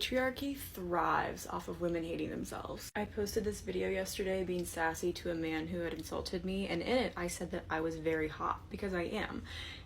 Patriarchy thrives off of women hating themselves. I posted this video yesterday being sassy to a man who had insulted me, and in it I said that I was very hot, because I am.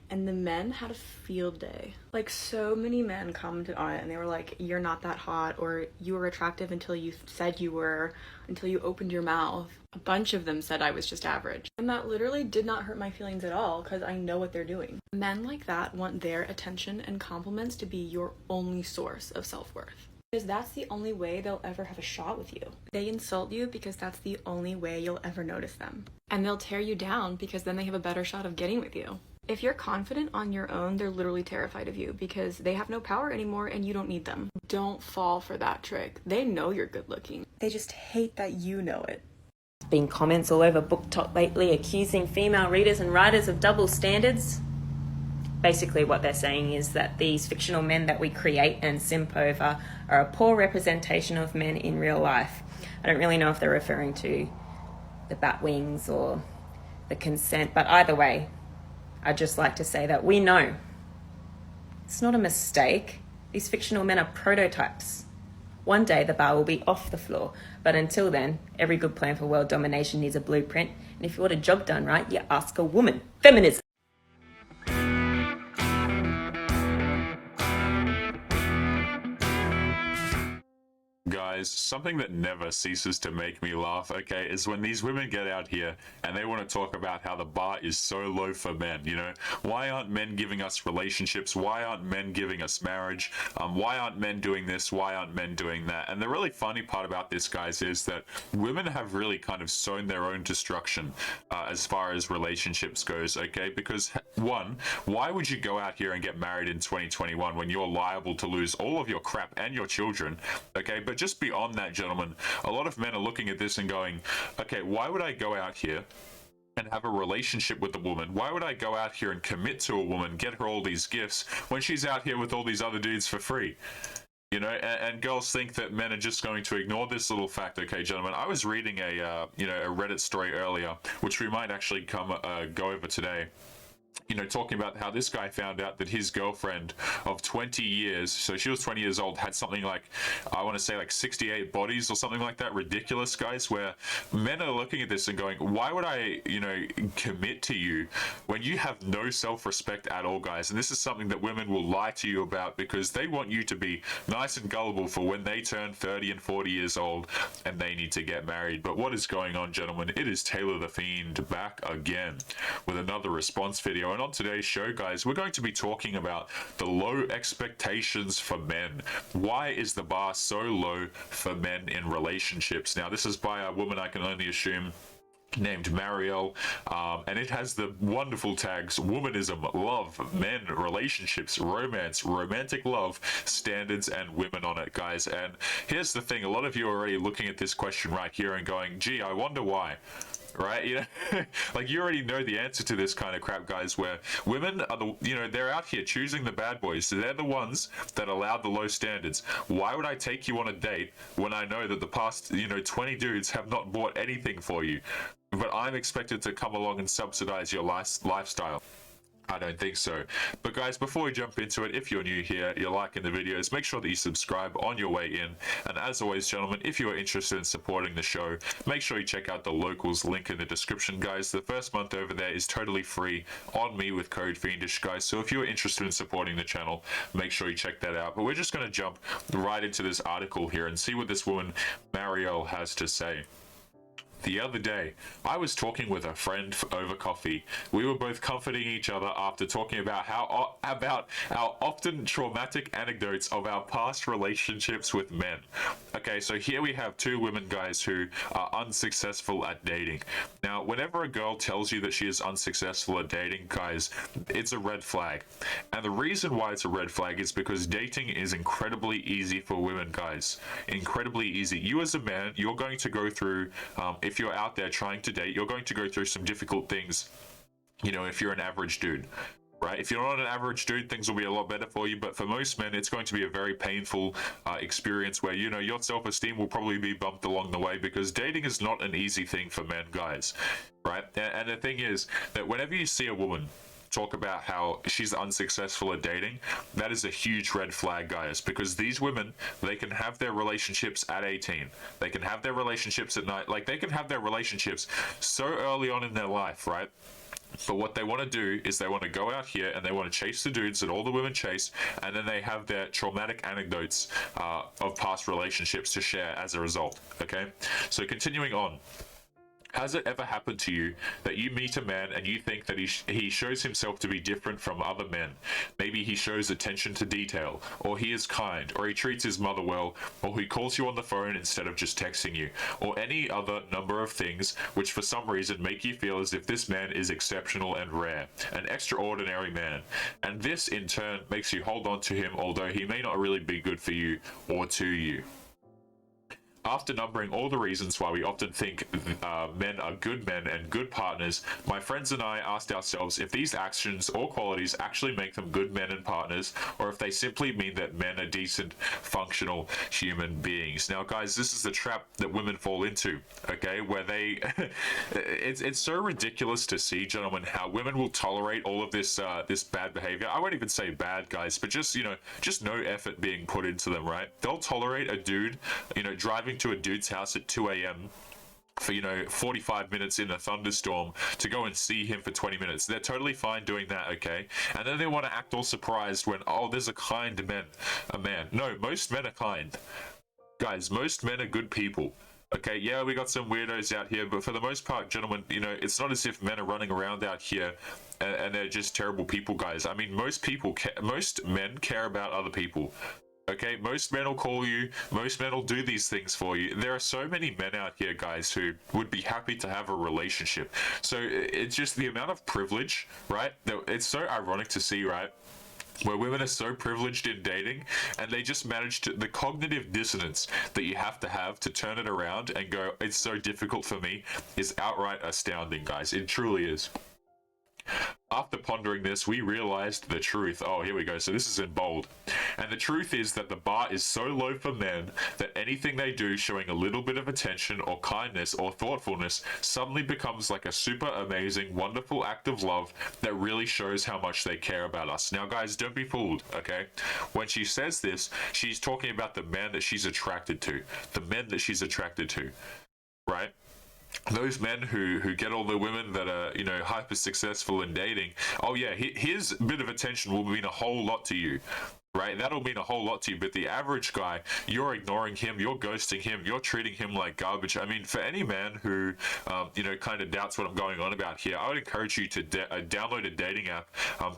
And the men had a field day. Like, so many men commented on it and they were like, you're not that hot, or you were attractive until you said you were, until you opened your mouth. A bunch of them said I was just average. And that literally did not hurt my feelings at all, because I know what they're doing. Men like that want their attention and compliments to be your only source of self-worth, because that's the only way they'll ever have a shot with you. They insult you because that's the only way you'll ever notice them. And they'll tear you down because then they have a better shot of getting with you. If you're confident on your own, they're literally terrified of you because they have no power anymore and you don't need them. Don't fall for that trick. They know you're good looking. They just hate that you know it. There's been comments all over BookTok lately accusing female readers and writers of double standards. Basically what they're saying is that these fictional men that we create and simp over are a poor representation of men in real life. I don't really know if they're referring to the bat wings or the consent, but either way, I'd just like to say that we know it's not a mistake. These fictional men are prototypes. One day the bar will be off the floor, but until then, every good plan for world domination needs a blueprint, and if you want a job done right, you ask a woman. Feminism. Guys, something that never ceases to make me laugh, okay, is when these women get out here and they want to talk about how the bar is so low for men, you know? Why aren't men giving us relationships? Why aren't men giving us marriage? Why aren't men doing this? Why aren't men doing that? And the really funny part about this, guys, is that women have really kind of sown their own destruction as far as relationships goes, okay? Because, one, why would you go out here and get married in 2021 when you're liable to lose all of your crap and your children, okay? But just beyond that, gentlemen, a lot of men are looking at this and going, okay, why would I go out here and have a relationship with a woman? Why would I go out here and commit to a woman, get her all these gifts, when she's out here with all these other dudes for free? You know, and girls think that men are just going to ignore this little fact. Okay, gentlemen, I was reading a Reddit story earlier, which we might actually go over today. You know, talking about how this guy found out that his girlfriend of 20 years, so she was 20 years old, had something like, I want to say like 68 bodies or something like that. Ridiculous, guys, where men are looking at this and going, why would I, commit to you when you have no self-respect at all, guys? And this is something that women will lie to you about because they want you to be nice and gullible for when they turn 30 and 40 years old and they need to get married. But what is going on, gentlemen? It is Taylor the Fiend back again with another response video. And on today's show, guys, we're going to be talking about the low expectations for men. Why is the bar so low for men in relationships? Now, this is by a woman, I can only assume, named Marielle, and it has the wonderful tags: womanism, love, men, relationships, romance, romantic love, standards, and women on it, guys. And here's the thing, a lot of you are already looking at this question right here and going, gee, I wonder why. Right? You know, like, you already know the answer to this kind of crap, guys, where women are they're out here choosing the bad boys. So they're the ones that allow the low standards. Why would I take you on a date when I know that the past, 20 dudes have not bought anything for you, but I'm expected to come along and subsidize your lifestyle? I don't think so. But guys, before we jump into it, if you're new here, you're liking the videos, make sure that you subscribe on your way in. And as always, gentlemen, if you are interested in supporting the show, make sure you check out the locals link in the description, guys. The first month over there is totally free on me with code Fiendish, guys. So if you're interested in supporting the channel, make sure you check that out. But we're just going to jump right into this article here and see what this woman, Marielle, has to say. The other day, I was talking with a friend over coffee. We were both comforting each other after talking about our often traumatic anecdotes of our past relationships with men. Okay, so here we have two women, guys, who are unsuccessful at dating. Now, whenever a girl tells you that she is unsuccessful at dating, guys, it's a red flag. And the reason why it's a red flag is because dating is incredibly easy for women, guys. Incredibly easy. You as a man, you're going to go through, if you're out there trying to date, you're going to go through some difficult things, if you're an average dude, right? If you're not an average dude, things will be a lot better for you. But for most men, it's going to be a very painful experience where, your self-esteem will probably be bumped along the way, because dating is not an easy thing for men, guys, right? And the thing is that whenever you see a woman talk about how she's unsuccessful at dating, that is a huge red flag, guys, because these women, they can have their relationships at 18. They can have their relationships at night. Like, they can have their relationships so early on in their life, right? But what they want to do is they want to go out here and they want to chase the dudes that all the women chase, and then they have their traumatic anecdotes of past relationships to share as a result. Okay, so continuing on. Has it ever happened to you that you meet a man and you think that he shows himself to be different from other men? Maybe he shows attention to detail, or he is kind, or he treats his mother well, or he calls you on the phone instead of just texting you, or any other number of things which for some reason make you feel as if this man is exceptional and rare, an extraordinary man. And this in turn makes you hold on to him, although he may not really be good for you or to you. After numbering all the reasons why we often think men are good men and good partners, my friends and I asked ourselves if these actions or qualities actually make them good men and partners, or if they simply mean that men are decent, functional human beings. Now, guys, this is the trap that women fall into, okay, where they... it's so ridiculous to see, gentlemen, how women will tolerate all of this this bad behavior. I won't even say bad, guys, but just, you know, just no effort being put into them, right? They'll tolerate a dude, you know, driving to a dude's house at 2 a.m. for, you know, 45 minutes in a thunderstorm to go and see him for 20 minutes. They're totally fine doing that, okay? And then they want to act all surprised when, oh, there's a man. No, most men are kind. Guys, most men are good people. Okay, yeah, we got some weirdos out here, but for the most part, gentlemen, you know, it's not as if men are running around out here and they're just terrible people, guys. I mean, most men care about other people. Okay, most men will call you, most men will do these things for you. There are so many men out here, guys, who would be happy to have a relationship. So it's just the amount of privilege, right? It's so ironic to see, right? Where women are so privileged in dating and they just manage to, the cognitive dissonance that you have to turn it around and go, it's so difficult for me, is outright astounding, guys. It truly is. After pondering this, we realized the truth. Oh, here we go. So this is in bold. And the truth is that the bar is so low for men that anything they do showing a little bit of attention or kindness or thoughtfulness suddenly becomes like a super amazing, wonderful act of love that really shows how much they care about us. Now, guys, don't be fooled, okay? When she says this, she's talking about the man that she's attracted to, the men that she's attracted to, right? Those men who get all the women that are, you know, hyper successful in dating, oh yeah, his bit of attention will mean a whole lot to you, right? That'll mean a whole lot to you. But the average guy, you're ignoring him, you're ghosting him, you're treating him like garbage. I mean, for any man who, you know, kind of doubts what I'm going on about here, I would encourage you to download a dating app,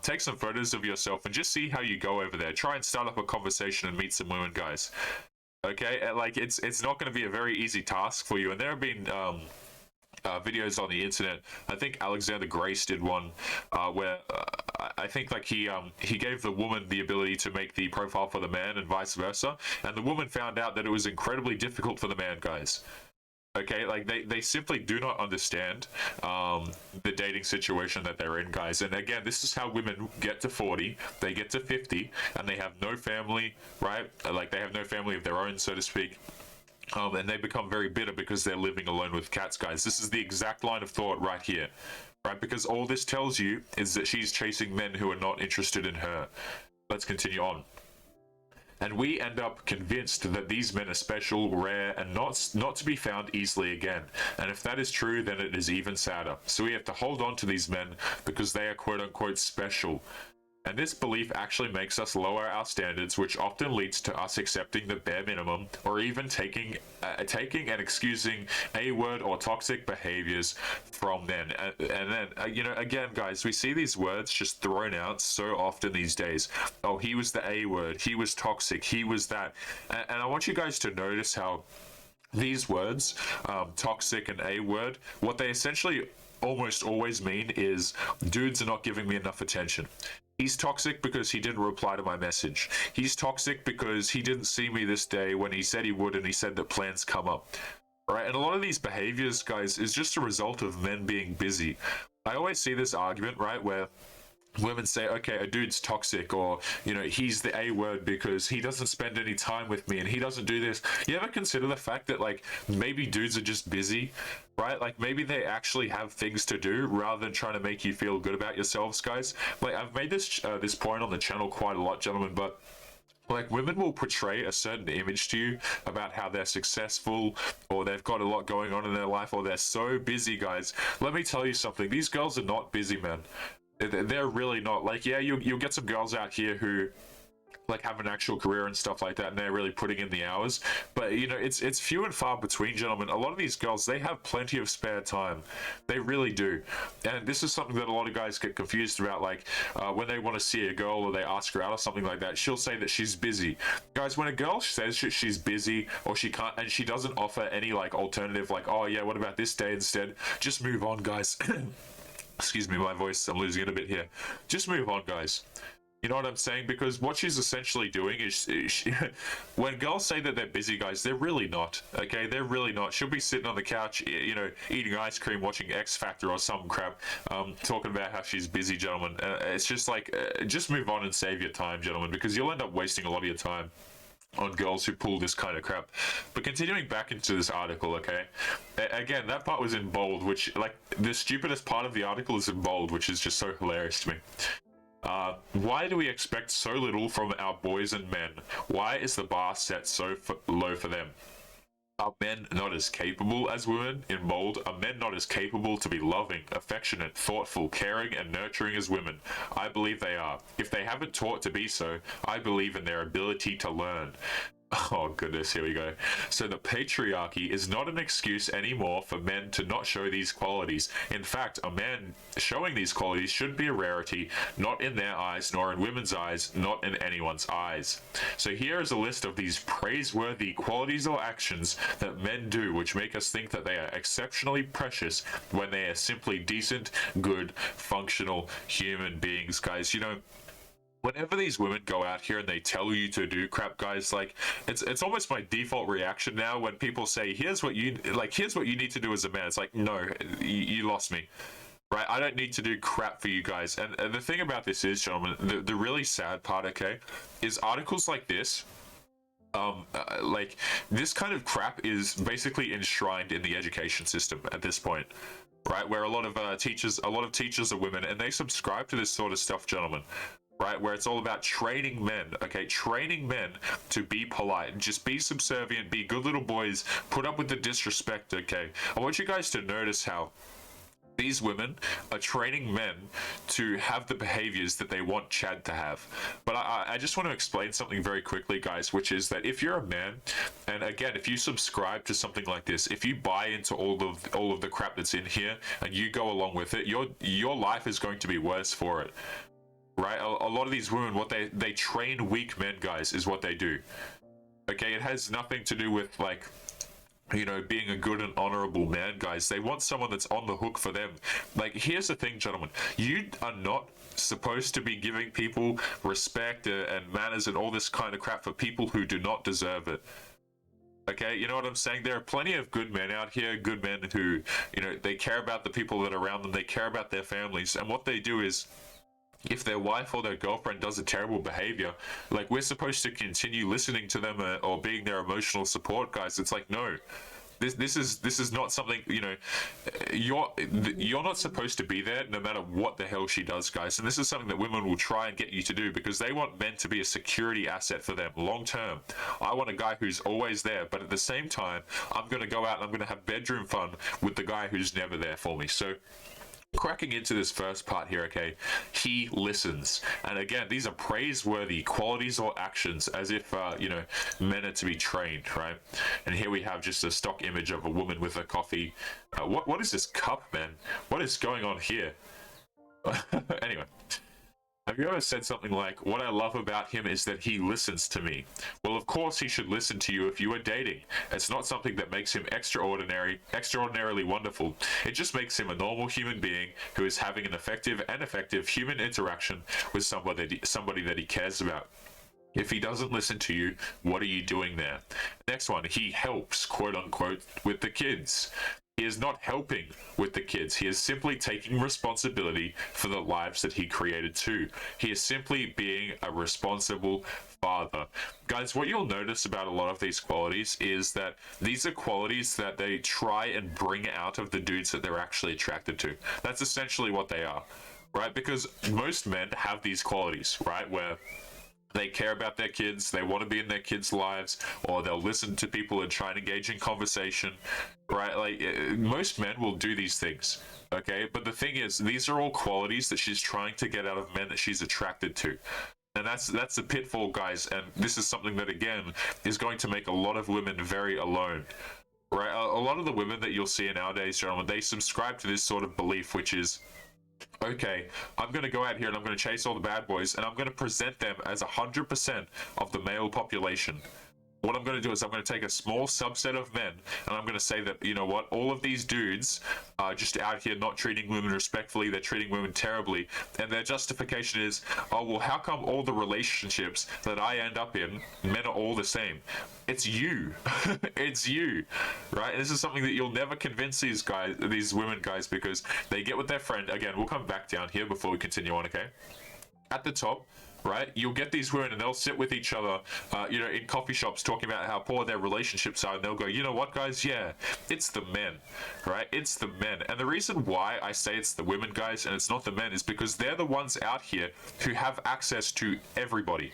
take some photos of yourself and just see how you go over there. Try and start up a conversation and meet some women, guys. Okay, like it's not going to be a very easy task for you. And there have been videos on the internet. I think Alexander Grace did one where I think like he gave the woman the ability to make the profile for the man and vice versa, and the woman found out that it was incredibly difficult for the man, guys. Okay, like they simply do not understand the dating situation that they're in, guys. And again, this is how women get to 40, they get to 50, and they have no family, right? Like they have no family of their own, so to speak. And they become very bitter because they're living alone with cats, guys. This is the exact line of thought right here, right? Because all this tells you is that she's chasing men who are not interested in her. Let's continue on. And we end up convinced that these men are special, rare, and not to be found easily again. And if that is true, then it is even sadder. So we have to hold on to these men because they are quote-unquote special. And this belief actually makes us lower our standards, which often leads to us accepting the bare minimum, or even taking and excusing A-word or toxic behaviors from men. And then, you know, again, guys, we see these words just thrown out so often these days. Oh, he was the A-word, he was toxic, he was that. And I want you guys to notice how these words, toxic and A-word, what they essentially almost always mean is dudes are not giving me enough attention. He's toxic because he didn't reply to my message. He's toxic because he didn't see me this day when he said he would, and he said that plans come up. Right? And a lot of these behaviors, guys, is just a result of men being busy. I always see this argument, right, where women say, okay, a dude's toxic, or, you know, he's the A word because he doesn't spend any time with me and he doesn't do this. You ever consider the fact that, like, maybe dudes are just busy, right? Like, maybe they actually have things to do rather than trying to make you feel good about yourselves, guys. Like, I've made this point on the channel quite a lot, gentlemen, but like, women will portray a certain image to you about how they're successful, or they've got a lot going on in their life, or they're so busy, guys. Let me tell you something. These girls are not busy, man. They're really not. Like, yeah, you'll get some girls out here who, like, have an actual career and stuff like that, and they're really putting in the hours, but, you know, it's few and far between, gentlemen. A lot of these girls, they have plenty of spare time. They really do. And this is something that a lot of guys get confused about. Like, when they want to see a girl or they ask her out or something like that, she'll say that she's busy. Guys, when a girl says she's busy, or she can't, and she doesn't offer any, like, alternative, like, oh yeah, what about this day instead, just move on, guys. Excuse me, my voice, I'm losing it a bit here. Just move on, guys. You know what I'm saying? Because what she's essentially doing is when girls say that they're busy, guys, they're really not. Okay, they're really not. She'll be sitting on the couch, you know, eating ice cream, watching X Factor or some crap, talking about how she's busy, gentlemen. It's just like, just move on and save your time, gentlemen, because you'll end up wasting a lot of your time on girls who pull this kind of crap. But continuing back into this article, okay, again, that part was in bold, which, like, the stupidest part of the article is in bold, which is just so hilarious to me. Why do we expect so little from our boys and men? Why is the bar set so low for them? Are men not as capable as women? In bold, are men not as capable to be loving, affectionate, thoughtful, caring, and nurturing as women? I believe they are. If they haven't taught to be so, I believe in their ability to learn. Oh goodness, here we go. So the patriarchy is not an excuse anymore for men to not show these qualities. In fact, a man showing these qualities should be a rarity, not in their eyes, nor in women's eyes, not in anyone's eyes. So here is a list of these praiseworthy qualities or actions that men do which make us think that they are exceptionally precious when they are simply decent, good, functional human beings, guys. You know, whenever these women go out here and they tell you to do crap, guys, like, it's almost my default reaction now when people say, here's what you need to do as a man. It's like, no, you lost me, right? I don't need to do crap for you guys. And the thing about this is, gentlemen, the really sad part, okay, is articles like this, like, this kind of crap is basically enshrined in the education system at this point, right? Where a lot of teachers are women, and they subscribe to this sort of stuff, gentlemen. Right, where it's all about training men, okay? Training men to be polite, just be subservient, be good little boys, put up with the disrespect, okay? I want you guys to notice how these women are training men to have the behaviors that they want Chad to have. But I just want to explain something very quickly, guys, which is that if you're a man, and again, if you subscribe to something like this, if you buy into all of the crap that's in here and you go along with it, your life is going to be worse for it. Right, a lot of these women, what they train weak men, guys, is what they do. Okay, it has nothing to do with, like, you know, being a good and honorable man, guys. They want someone that's on the hook for them. Like, here's the thing, gentlemen, you are not supposed to be giving people respect and manners and all this kind of crap for people who do not deserve it. Okay, you know what I'm saying? There are plenty of good men out here, good men who, you know, they care about the people that are around them, they care about their families, and what they do is, if their wife or their girlfriend does a terrible behavior, like, we're supposed to continue listening to them or being their emotional support, guys. It's like, no, this is not something, you know, you're not supposed to be there no matter what the hell she does, guys. And this is something that women will try and get you to do because they want men to be a security asset for them long term. I want a guy who's always there, but at the same time, I'm going to go out and I'm going to have bedroom fun with the guy who's never there for me. So, cracking into this first part here, okay, he listens. And again, these are praiseworthy qualities or actions, as if, you know, men are to be trained, right? And here we have just a stock image of a woman with a coffee. What is this cup, man? What is going on here? Anyway. Have you ever said something like, what I love about him is that he listens to me? Well, of course he should listen to you if you are dating. It's not something that makes him extraordinarily wonderful. It just makes him a normal human being who is having an effective human interaction with somebody that he cares about. If he doesn't listen to you, what are you doing there? Next one, he helps, quote unquote, with the kids. He is not helping with the kids. He is simply taking responsibility for the lives that he created too. He is simply being a responsible father. Guys, what you'll notice about a lot of these qualities is that these are qualities that they try and bring out of the dudes that they're actually attracted to. That's essentially what they are, right? Because most men have these qualities, right? Where they care about their kids, they want to be in their kids' lives, or they'll listen to people and try and engage in conversation, right? Like, most men will do these things, okay? But the thing is, these are all qualities that she's trying to get out of men that she's attracted to. And that's the pitfall, guys, and this is something that, again, is going to make a lot of women very alone. Right? A lot of the women that you'll see nowadays, gentlemen, they subscribe to this sort of belief, which is, okay, I'm going to go out here and I'm going to chase all the bad boys and I'm going to present them as 100% of the male population. What I'm going to do is I'm going to take a small subset of men and I'm going to say that, you know what, all of these dudes are just out here not treating women respectfully, they're treating women terribly, and their justification is, oh, well, how come all the relationships that I end up in, men are all the same? It's you. It's you, right? And this is something that you'll never convince these guys, these women, guys, because they get with their friend. Again, we'll come back down here before we continue on, okay? At the top, right, you'll get these women and they'll sit with each other, you know, in coffee shops talking about how poor their relationships are, and they'll go, you know what, guys, yeah, it's the men, right? It's the men. And the reason why I say it's the women, guys, and it's not the men is because they're the ones out here who have access to everybody.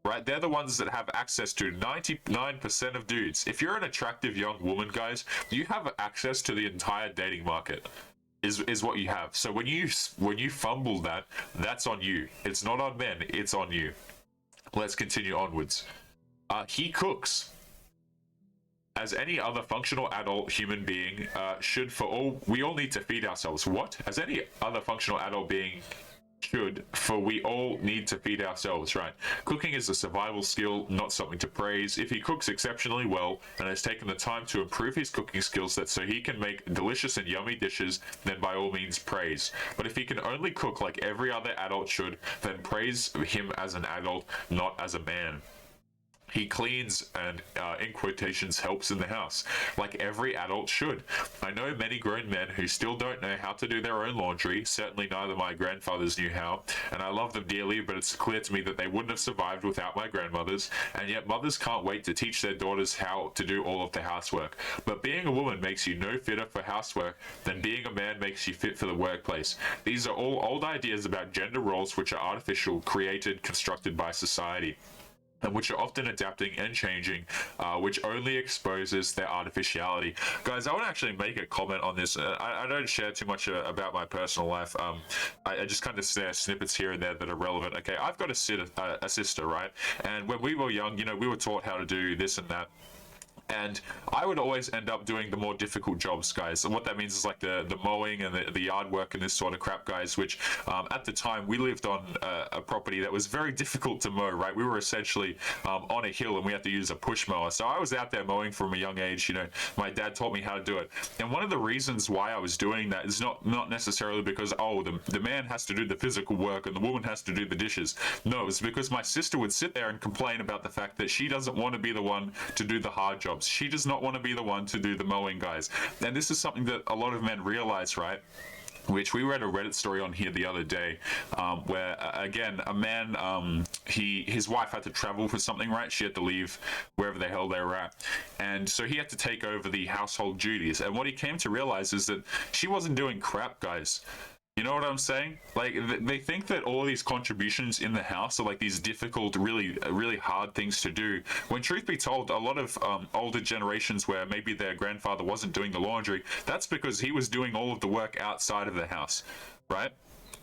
Right, they're the ones that have access to 99% of dudes. If you're an attractive young woman, guys, you have access to the entire dating market. Is what you have. So when you fumble that, that's on you. It's not on men, it's on you. Let's continue onwards. He cooks. As any other functional adult human being should, we all need to feed ourselves. What? As any other functional adult being should, for we all need to feed ourselves, right? Cooking is a survival skill, not something to praise. If he cooks exceptionally well and has taken the time to improve his cooking skills so he can make delicious and yummy dishes, then by all means praise. But if he can only cook like every other adult should, then praise him as an adult, not as a man. He cleans and, in quotations, helps in the house, like every adult should. I know many grown men who still don't know how to do their own laundry. Certainly neither my grandfathers knew how, and I love them dearly, but it's clear to me that they wouldn't have survived without my grandmothers, and yet mothers can't wait to teach their daughters how to do all of the housework. But being a woman makes you no fitter for housework than being a man makes you fit for the workplace. These are all old ideas about gender roles which are artificial, created, constructed by society, and which are often adapting and changing, which only exposes their artificiality. Guys, I want to actually make a comment on this. I don't share too much about my personal life. I just kind of share snippets here and there that are relevant. Okay, I've got a sister, right? And when we were young, you know, we were taught how to do this and that. And I would always end up doing the more difficult jobs, guys. And what that means is like the mowing and the yard work and this sort of crap, guys, which at the time we lived on a property that was very difficult to mow, right? We were essentially on a hill and we had to use a push mower. So I was out there mowing from a young age. You know, my dad taught me how to do it. And one of the reasons why I was doing that is not necessarily because, oh, the man has to do the physical work and the woman has to do the dishes. No, it's because my sister would sit there and complain about the fact that she doesn't want to be the one to do the hard jobs. She does not want to be the one to do the mowing, guys. And this is something that a lot of men realize, right? Which we read a Reddit story on here the other day, where again a man, his wife had to travel for something, right? She had to leave wherever the hell they were at, and so he had to take over the household duties. And what he came to realize is that she wasn't doing crap, guys. You know what I'm saying? Like, they think that all these contributions in the house are like these difficult, really hard things to do. When truth be told, a lot of older generations where maybe their grandfather wasn't doing the laundry, that's because he was doing all of the work outside of the house, right?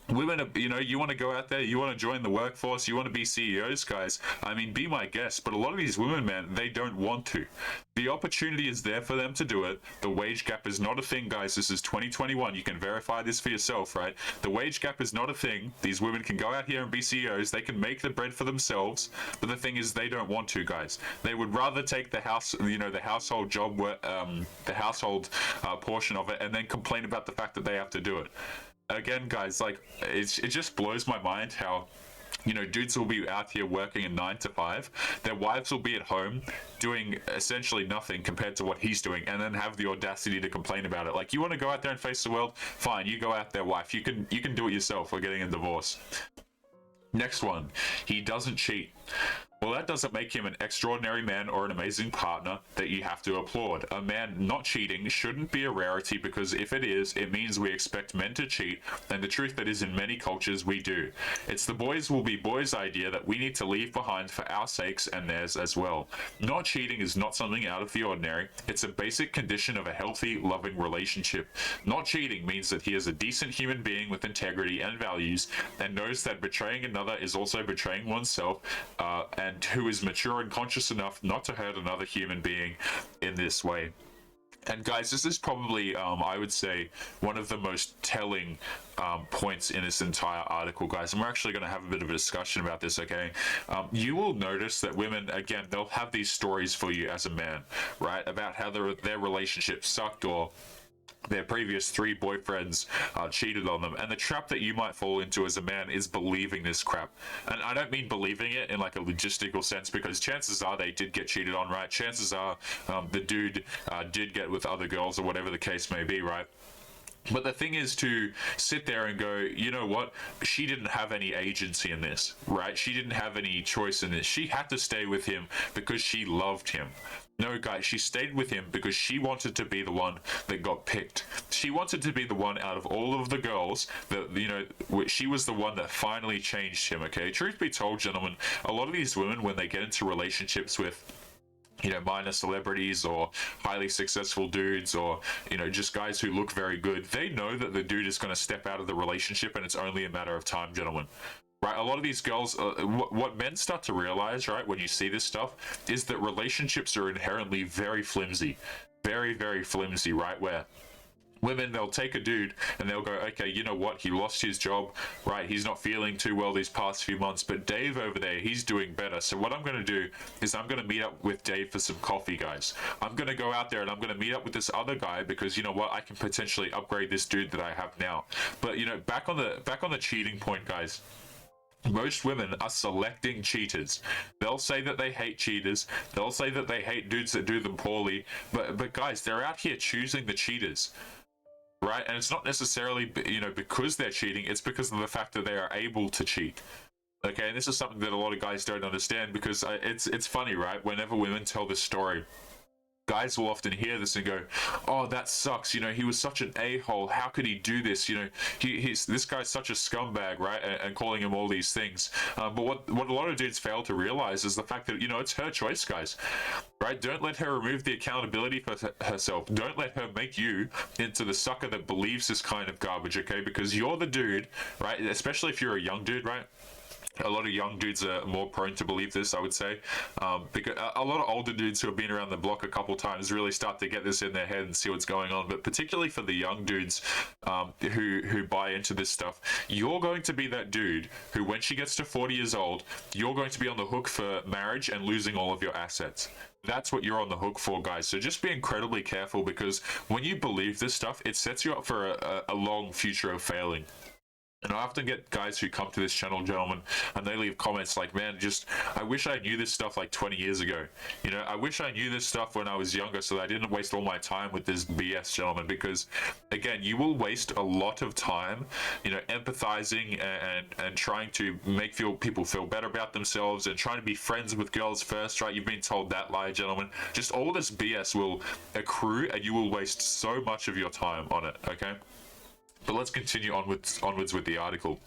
Women, you know, you want to go out there, you want to join the workforce, you want to be CEOs, guys. I mean, be my guest. But a lot of these women, man, they don't want to. The opportunity is there for them to do it. The wage gap is not a thing, guys. This is 2021. You can verify this for yourself, right? The wage gap is not a thing. These women can go out here and be CEOs. They can make the bread for themselves. But the thing is, they don't want to, guys. They would rather take the house, you know, the household job, the household portion of it, and then complain about the fact that they have to do it. Again, guys, like, it just blows my mind how You know, dudes will be out here working a 9 to 5. Their wives will be at home doing essentially nothing compared to what he's doing, and then have the audacity to complain about it. Like, you want to go out there and face the world? Fine, you go out there, wife. You can do it yourself. We're getting a divorce. Next one, he doesn't cheat. Well, that doesn't make him an extraordinary man or an amazing partner that you have to applaud. A man not cheating shouldn't be a rarity, because if it is, it means we expect men to cheat, and the truth that is in many cultures we do. It's the boys will be boys idea that we need to leave behind for our sakes and theirs as well. Not cheating is not something out of the ordinary. It's a basic condition of a healthy, loving relationship. Not cheating means that he is a decent human being with integrity and values, and knows that betraying another is also betraying oneself, and who is mature and conscious enough not to hurt another human being in this way. And guys, this is probably, I would say, one of the most telling points in this entire article, guys. And we're actually going to have a bit of a discussion about this, okay? You will notice that women, again, they'll have these stories for you as a man, right? About how their relationship sucked, or their previous 3 boyfriends cheated on them. And the trap that you might fall into as a man is believing this crap. And I don't mean believing it in like a logistical sense, because chances are they did get cheated on, right? Chances are the dude did get with other girls, or whatever the case may be, right? But the thing is to sit there and go, you know what? She didn't have any agency in this, right? She didn't have any choice in this. She had to stay with him because she loved him. No, guys, she stayed with him because she wanted to be the one that got picked. She wanted to be the one out of all of the girls that, you know, she was the one that finally changed him, okay? Truth be told, gentlemen, a lot of these women, when they get into relationships with, you know, minor celebrities or highly successful dudes, or, you know, just guys who look very good, they know that the dude is going to step out of the relationship, and it's only a matter of time, gentlemen. Right, a lot of these girls, what men start to realize, right, when you see this stuff, is that relationships are inherently very flimsy, very, very flimsy, right, where women, they'll take a dude and they'll go, okay, you know what, he lost his job, right, he's not feeling too well these past few months, but Dave over there, he's doing better. So what I'm going to do is I'm going to meet up with Dave for some coffee, guys. I'm going to go out there and I'm going to meet up with this other guy, because you know what, I can potentially upgrade this dude that I have now. But you know, back on the cheating point, guys, most women are selecting cheaters. They'll say that they hate cheaters. They'll say that they hate dudes that do them poorly. But guys, they're out here choosing the cheaters, right? And it's not necessarily, you know, because they're cheating. It's because of the fact that they are able to cheat. Okay, and this is something that a lot of guys don't understand, because it's funny, right? Whenever women tell this story, guys will often hear this and go, oh, that sucks, you know, he was such an a-hole, how could he do this, you know, this guy's such a scumbag, right? And calling him all these things. But what a lot of dudes fail to realize is the fact that, you know, it's her choice, guys, right? Don't let her remove the accountability for herself. Don't let her make you into the sucker that believes this kind of garbage, okay? Because you're the dude, right? Especially if you're a young dude, right? A lot of young dudes are more prone to believe this, I would say, because a lot of older dudes who have been around the block a couple times really start to get this in their head and see what's going on. But particularly for the young dudes who buy into this stuff, you're going to be that dude who, when she gets to 40 years old, you're going to be on the hook for marriage and losing all of your assets. That's what you're on the hook for, guys. So just be incredibly careful, because when you believe this stuff, it sets you up for a long future of failing. And I often get guys who come to this channel, gentlemen, and they leave comments like, man, I wish I knew this stuff like 20 years ago. You know, I wish I knew this stuff when I was younger, so that I didn't waste all my time with this BS, gentlemen. Because, again, you will waste a lot of time, you know, empathizing and trying to make people feel better about themselves, and trying to be friends with girls first, right? You've been told that lie, gentlemen. Just all this BS will accrue, and you will waste so much of your time on it, okay? But let's continue onwards with the article.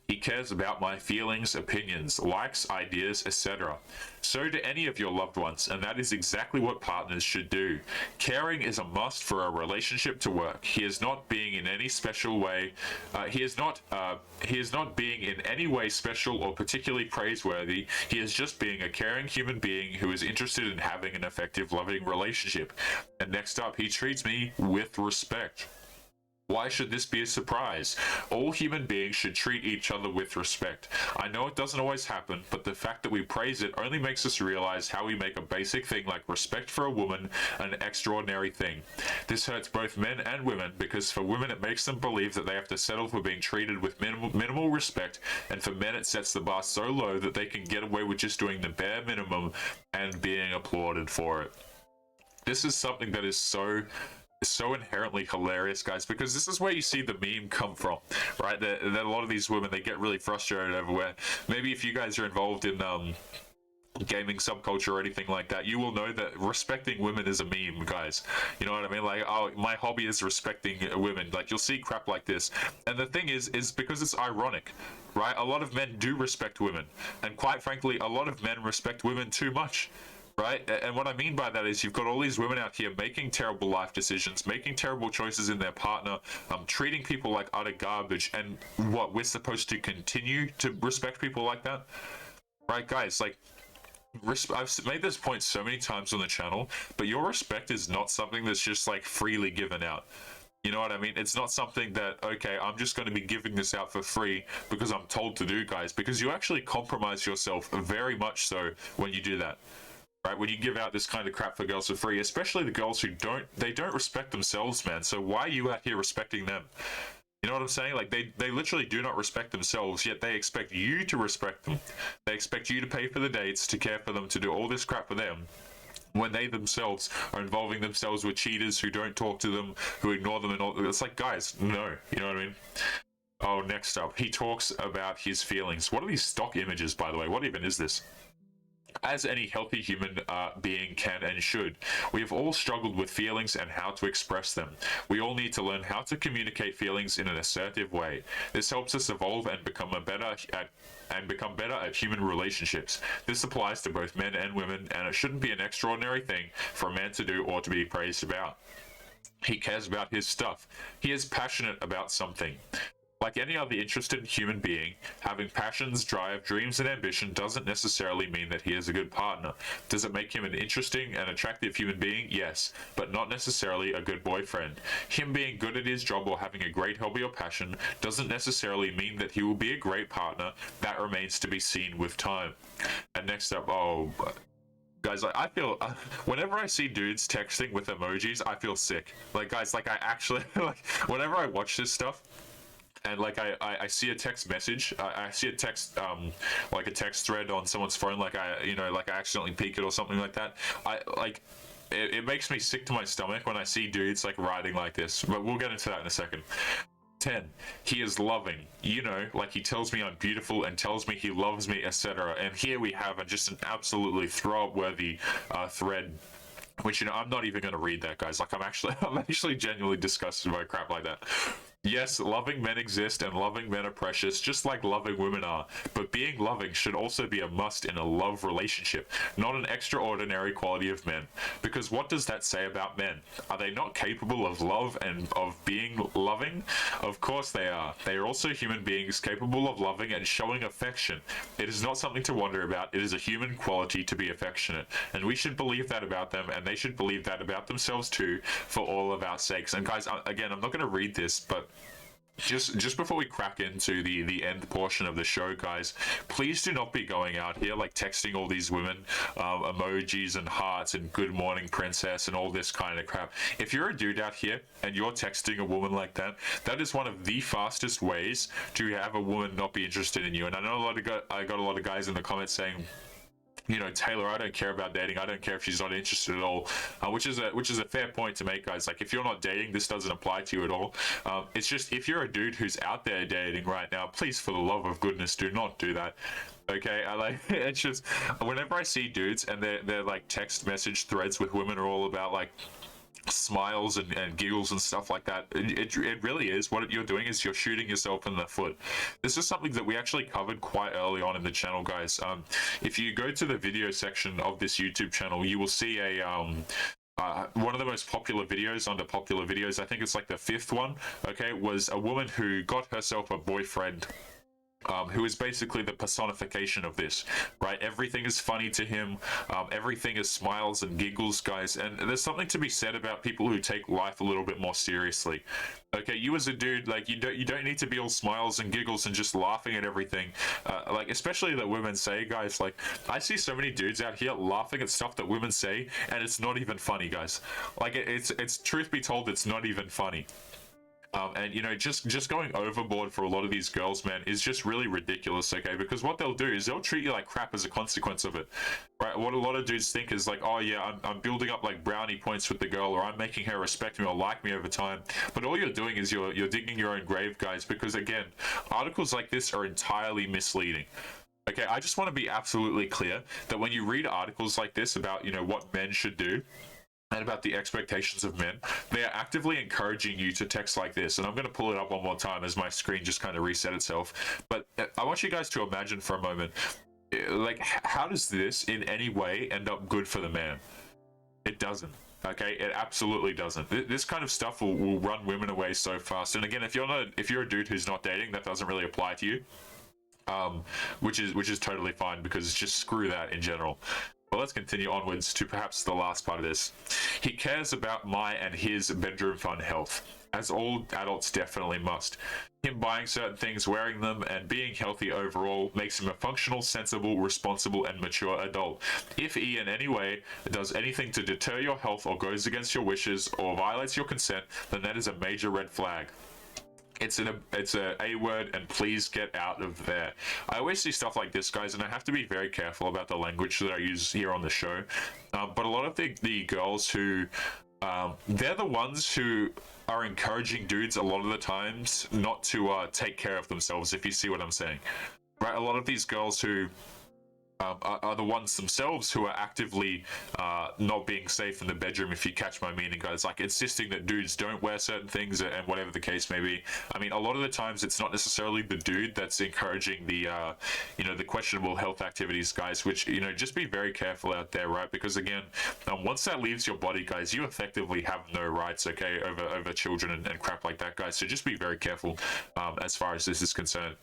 He cares about my feelings, opinions, likes, ideas, etc. So do any of your loved ones, and that is exactly what partners should do. Caring is a must for a relationship to work. He is not being in any special way. He is not being in any way special or particularly praiseworthy. He is just being a caring human being who is interested in having an effective, loving relationship. And next up, he treats me with respect. Why should this be a surprise? All human beings should treat each other with respect. I know it doesn't always happen, but the fact that we praise it only makes us realize how we make a basic thing like respect for a woman an extraordinary thing. This hurts both men and women, because for women it makes them believe that they have to settle for being treated with minimal respect, and for men it sets the bar so low that they can get away with just doing the bare minimum and being applauded for it. This is something that is so inherently hilarious, guys, because this is where you see the meme come from, right? That a lot of these women, they get really frustrated over where, maybe if you guys are involved in gaming subculture or anything like that, you will know that respecting women is a meme, guys. You know what I mean? Like, oh, my hobby is respecting women. Like, you'll see crap like this, and the thing is because it's ironic, right? A lot of men do respect women, and quite frankly, a lot of men respect women too much. Right? And what I mean by that is you've got all these women out here making terrible life decisions, making terrible choices in their partner, treating people like utter garbage, and what, we're supposed to continue to respect people like that? Right, guys? Like, I've made this point so many times on the channel, but your respect is not something that's just like freely given out. You know what I mean? It's not something that, okay, I'm just going to be giving this out for free because I'm told to do, guys, because you actually compromise yourself very much so when you do that. Right, when you give out this kind of crap for girls for free, especially the girls who don't respect themselves, man. So why are you out here respecting them? You know what I'm saying? Like, they literally do not respect themselves, yet they expect you to respect them. They expect you to pay for the dates, to care for them, to do all this crap for them, when they themselves are involving themselves with cheaters who don't talk to them, who ignore them, and all. It's like, guys, no. You know what I mean? Oh, next up, he talks about his feelings. What are these stock images, by the way? What even is this? As any healthy human being can and should, we have all struggled with feelings and how to express them. We all need to learn how to communicate feelings in an assertive way. This helps us evolve and become better at human relationships. This applies to both men and women, and it shouldn't be an extraordinary thing for a man to do or to be praised about. He cares about his stuff. He is passionate about something. Like any other interested human being, having passions, drive, dreams, and ambition doesn't necessarily mean that he is a good partner. Does it make him an interesting and attractive human being? Yes, but not necessarily a good boyfriend. Him being good at his job or having a great hobby or passion doesn't necessarily mean that he will be a great partner. That remains to be seen with time. And next up, guys, like, I feel whenever I see dudes texting with emojis, I feel sick. Like, guys, like, I actually like whenever I watch this stuff. And like I see a text message, I see a text like a text thread on someone's phone, like I accidentally peek it or something like that. It makes me sick to my stomach when I see dudes like writing like this. But we'll get into that in a second. 10. He is loving. You know, like he tells me I'm beautiful and tells me he loves me, etc. And here we have just an absolutely throw-up worthy thread. Which, you know, I'm not even going to read that, guys. Like, I'm actually genuinely disgusted by crap like that. Yes, loving men exist and loving men are precious, just like loving women are. But being loving should also be a must in a love relationship, not an extraordinary quality of men. Because what does that say about men? Are they not capable of love and of being loving? Of course they are. They are also human beings capable of loving and showing affection. It is not something to wonder about. It is a human quality to be affectionate. And we should believe that about them, and they should believe that about themselves too, for all of our sakes. And guys, again, I'm not going to read this, but just before we crack into the end portion of the show, guys, please do not be going out here like texting all these women emojis and hearts and good morning princess and all this kind of crap. If you're a dude out here and you're texting a woman like that, that is one of the fastest ways to have a woman not be interested in you. And I know I got a lot of guys in the comments saying, you know, Taylor, I don't care about dating. I don't care if she's not interested at all, which is a fair point to make, guys. Like, if you're not dating, this doesn't apply to you at all. It's just, if you're a dude who's out there dating right now, please, for the love of goodness, do not do that. Okay, it's just, whenever I see dudes and they're like text message threads with women are all about like smiles and giggles and stuff like that, it really is, what you're doing is you're shooting yourself in the foot. This is something that we actually covered quite early on in the channel, guys. If you go to the video section of this YouTube channel, you will see a one of the most popular videos under popular videos, I think it's like the 5th one, okay, was a woman who got herself a boyfriend who is basically the personification of this, right? Everything is funny to him. Everything is smiles and giggles, guys. And there's something to be said about people who take life a little bit more seriously. Okay, you as a dude, like, you don't need to be all smiles and giggles and just laughing at everything. Like, especially that women say, guys. Like, I see so many dudes out here laughing at stuff that women say, and it's not even funny, guys. Like, it's truth be told, it's not even funny. And you know, just going overboard for a lot of these girls, man, is just really ridiculous. Okay, because what they'll do is they'll treat you like crap as a consequence of it, right? What a lot of dudes think is like, oh yeah, I'm building up like brownie points with the girl, or I'm making her respect me or like me over time. But all you're doing is you're digging your own grave, guys. Because again, articles like this are entirely misleading. Okay, I just want to be absolutely clear that when you read articles like this about, you know, what men should do and about the expectations of men, they are actively encouraging you to text like this. And I'm going to pull it up one more time as my screen just kind of reset itself. But I want you guys to imagine for a moment, like, how does this in any way end up good for the man? It doesn't. Okay, it absolutely doesn't. This kind of stuff will run women away so fast. And again, if you're a dude who's not dating, that doesn't really apply to you. Which is totally fine, because just screw that in general. But let's continue onwards to perhaps the last part of this. He cares about my and his bedroom fund health, as all adults definitely must. Him buying certain things, wearing them, and being healthy overall makes him a functional, sensible, responsible, and mature adult. If he in any way does anything to deter your health or goes against your wishes or violates your consent, then that is a major red flag. It's a word, and please get out of there. I always see stuff like this, guys, and I have to be very careful about the language that I use here on the show. But a lot of the girls who, they're the ones who are encouraging dudes a lot of the times not to take care of themselves, if you see what I'm saying. Right? A lot of these girls who are the ones themselves who are actively not being safe in the bedroom, if you catch my meaning, guys. Like, insisting that dudes don't wear certain things, and whatever the case may be. I mean, a lot of the times it's not necessarily the dude that's encouraging the you know, the questionable health activities, guys, which, you know, just be very careful out there, right? Because again, once that leaves your body, guys, you effectively have no rights, okay, over children and crap like that, guys. So just be very careful as far as this is concerned.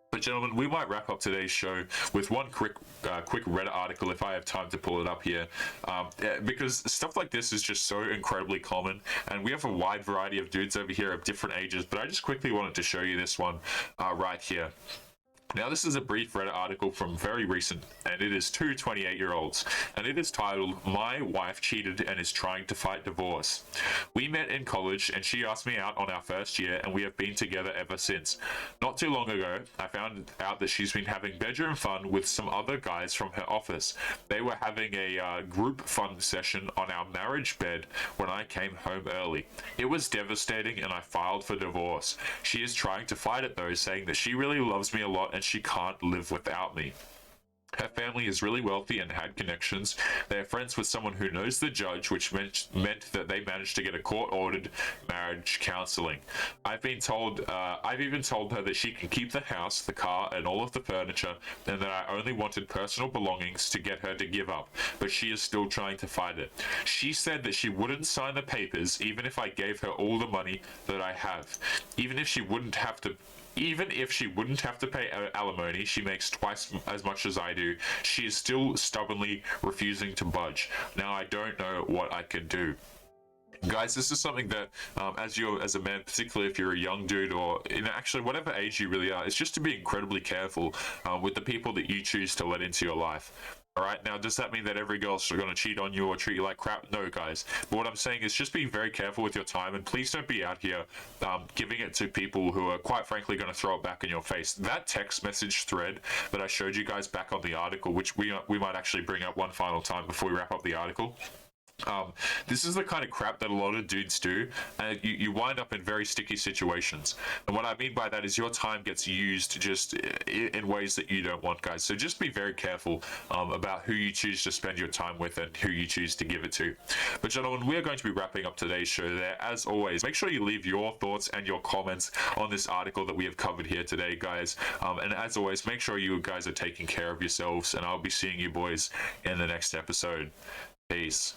But gentlemen, we might wrap up today's show with one quick Reddit article, if I have time to pull it up here, because stuff like this is just so incredibly common, and we have a wide variety of dudes over here of different ages. But I just quickly wanted to show you this one right here. Now, this is a brief Reddit article from very recent, and it is two 28-year-olds, and it is titled, "My wife cheated and is trying to fight divorce. We met in college, and she asked me out on our first year, and we have been together ever since. Not too long ago, I found out that she's been having bedroom fun with some other guys from her office. They were having a group fun session on our marriage bed when I came home early. It was devastating, and I filed for divorce. She is trying to fight it, though, saying that she really loves me a lot and she can't live without me. Her family is really wealthy and had connections. They are friends with someone who knows the judge, which meant that they managed to get a court-ordered marriage counseling. I've even told her that she can keep the house, the car, and all of the furniture, and that I only wanted personal belongings to get her to give up, but she is still trying to fight it. She said that she wouldn't sign the papers even if I gave her all the money that I have. Even if she wouldn't have to pay alimony, she makes twice as much as I do. She is still stubbornly refusing to budge. Now I don't know what I can do." Guys, this is something that, as a man, particularly if you're a young dude, or actually whatever age you really are, it's just to be incredibly careful with the people that you choose to let into your life. All right, now, does that mean that every girl's going to cheat on you or treat you like crap? No, guys. But what I'm saying is just be very careful with your time, and please don't be out here giving it to people who are quite frankly going to throw it back in your face. That text message thread that I showed you guys back on the article, which we might actually bring up one final time before we wrap up the article. This is the kind of crap that a lot of dudes do, and you wind up in very sticky situations. And what I mean by that is your time gets used just in ways that you don't want, guys. So just be very careful about who you choose to spend your time with and who you choose to give it to. But gentlemen, we are going to be wrapping up today's show there. As always, make sure you leave your thoughts and your comments on this article that we have covered here today, guys. And as always, make sure you guys are taking care of yourselves, and I'll be seeing you boys in the next episode. Peace.